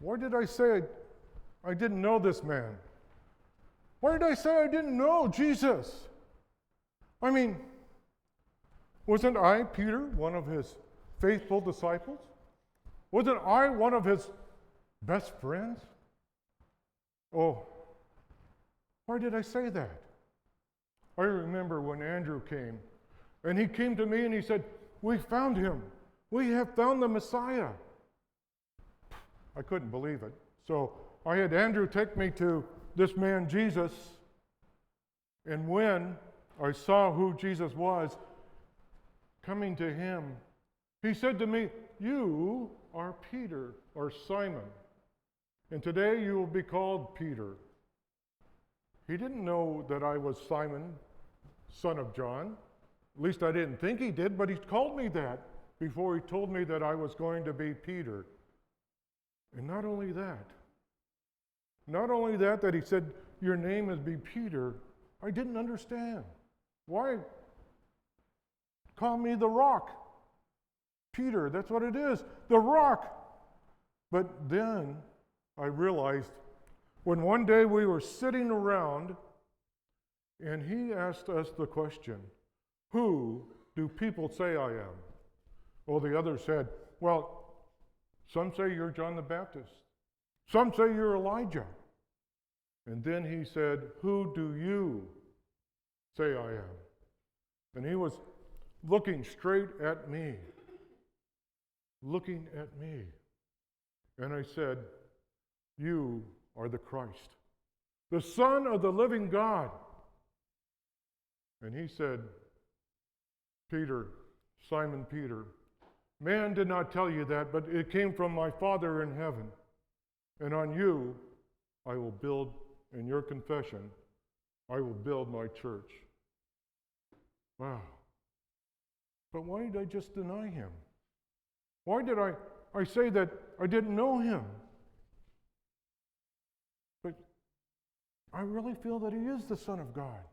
Why did I say I didn't know this man? Why did I say I didn't know Jesus? I mean, wasn't I, Peter, one of his faithful disciples? Wasn't I one of his best friends? Oh, why did I say that? I remember when Andrew came, and he came to me and he said, "We found him. We have found the Messiah." I couldn't believe it. So I had Andrew take me to this man Jesus, and when I saw who Jesus was, coming to him, he said to me, "You are Peter," or Simon, "and today you will be called Peter." He didn't know that I was Simon, son of John. At least I didn't think he did, but he called me that before he told me that I was going to be Peter. And not only that that he said, "Your name is be Peter," I didn't understand. Why call me the rock? Peter, that's what it is, the rock. But then I realized when one day we were sitting around and he asked us the question, "Who do people say I am?" Well, the other said, "Well, some say you're John the Baptist. Some say you're Elijah." And then he said, "Who do you say I am?" And he was looking straight at me. Looking at me. And I said, "You are the Christ, the Son of the living God." And he said, "Peter, Simon Peter, man did not tell you that, but it came from my Father in heaven. And on you I will build, in your confession, I will build my church." Wow. But why did I just deny him? Why did I say that I didn't know him? But I really feel that he is the Son of God.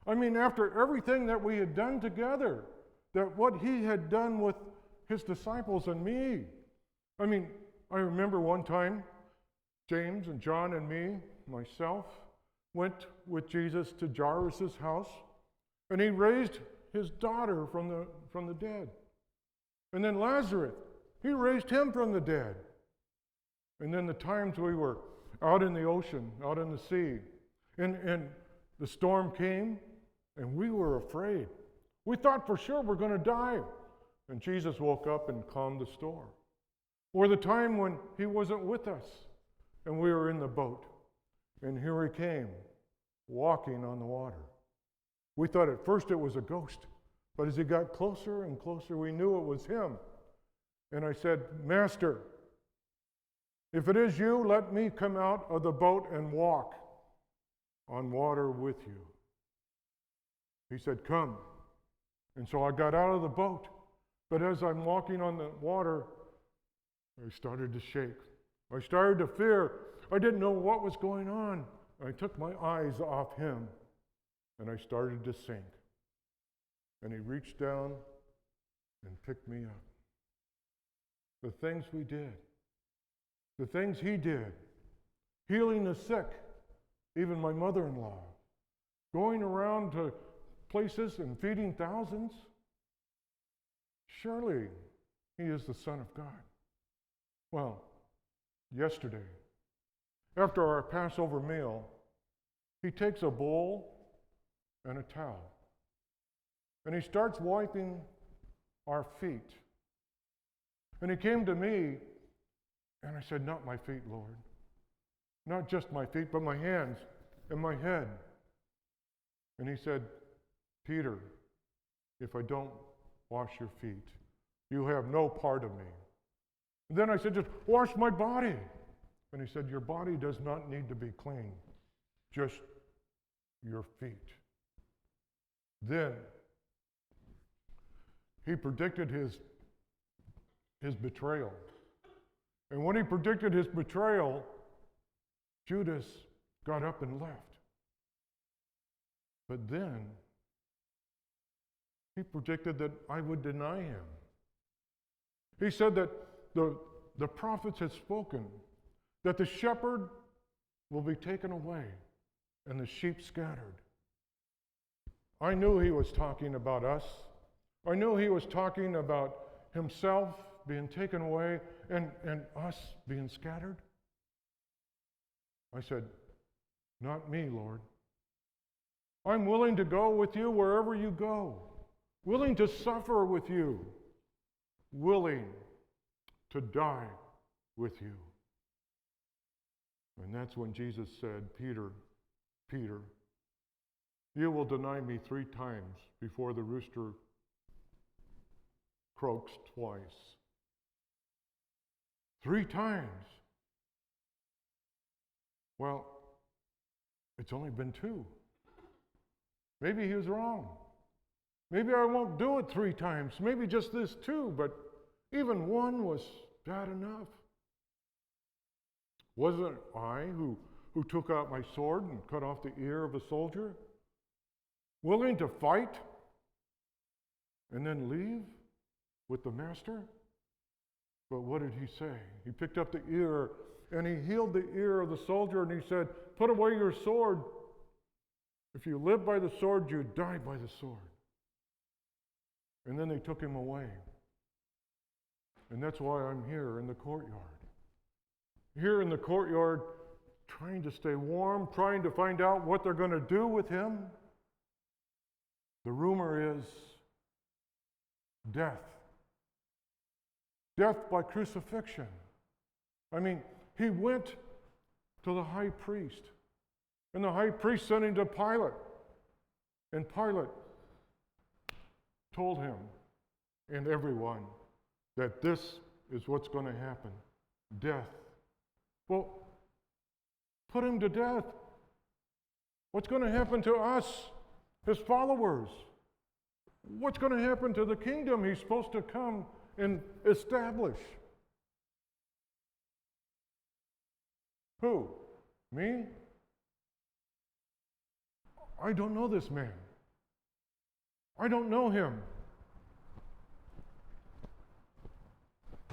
I mean, after everything that we had done together, that what he had done with his disciples and me. I mean, I remember one time, James and John and me, myself, went with Jesus to Jairus' house, and he raised his daughter from the dead. And then Lazarus, he raised him from the dead. And then the times we were out in the ocean, out in the sea, and the storm came, and we were afraid. We thought for sure we're going to die. And Jesus woke up and calmed the storm. Or the time when he wasn't with us, and we were in the boat, and here he came, walking on the water. We thought at first it was a ghost, but as he got closer and closer, we knew it was him. And I said, "Master, if it is you, let me come out of the boat and walk on water with you." He said, "Come." And so I got out of the boat. But as I'm walking on the water, I started to shake. I started to fear. I didn't know what was going on. I took my eyes off him, and I started to sink. And he reached down and picked me up. The things we did, the things he did, healing the sick, even my mother-in-law, going around to places and feeding thousands. Surely he is the Son of God. Well, yesterday, after our Passover meal, he takes a bowl and a towel, and he starts wiping our feet. And he came to me, and I said, "Not my feet, Lord. Not just my feet, but my hands and my head." And he said, "Peter, if I don't wash your feet, you have no part of me." And then I said, "Just wash my body." And he said, "Your body does not need to be clean, just your feet." Then he predicted his betrayal. And when he predicted his betrayal, Judas got up and left. But then he predicted that I would deny him. He said that the prophets had spoken, that the shepherd will be taken away and the sheep scattered. I knew he was talking about us. I knew he was talking about himself being taken away and us being scattered. I said, not me, Lord. I'm willing to go with you wherever you go, willing to suffer with you, willing to die with you. And that's when Jesus said, Peter, Peter, you will deny me 3 times before the rooster croaks twice. 3 times. Well, it's only been 2. Maybe he was wrong. Maybe I won't do it 3 times. Maybe just this 2, but even 1 was bad enough. Wasn't I who took out my sword and cut off the ear of a soldier? Willing to fight and then leave with the master? But what did he say? He picked up the ear and he healed the ear of the soldier and he said, put away your sword. If you live by the sword, you die by the sword. And then they took him away. And that's why I'm here in the courtyard. Here in the courtyard, trying to stay warm, trying to find out what they're going to do with him. The rumor is death. Death by crucifixion. I mean, he went to the high priest, and the high priest sent him to Pilate. And Pilate told him and everyone that this is what's going to happen. Death. Well, put him to death. What's going to happen to us, his followers? What's going to happen to the kingdom he's supposed to come and establish? Who? Me? I don't know this man. I don't know him.